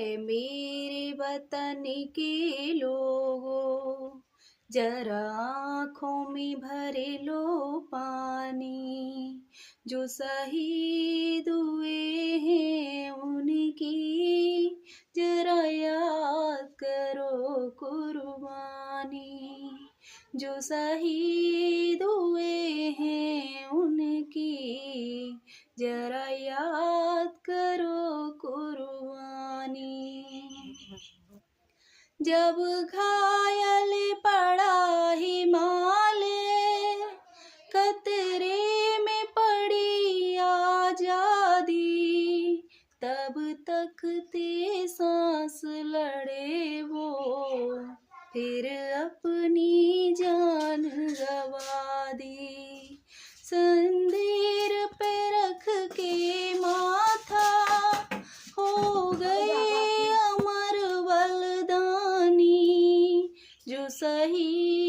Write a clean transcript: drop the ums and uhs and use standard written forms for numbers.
मेरे वतन के लोगों, जरा आँखों में भरे लो पानी। जो शहीद हुए हैं उनकी जरा याद करो कुर्बानी। जो शहीद हुए हैं उनकी जरा याद करो कुर्बानी। जब घायल पड़ा हिमालय, खतरे में पड़ी आजादी, तब तक ते सांस लड़े वो, फिर अपनी जान गवा दी। संदीर पे रख के माथा हो गए अमर बलिदानी। जो शहीद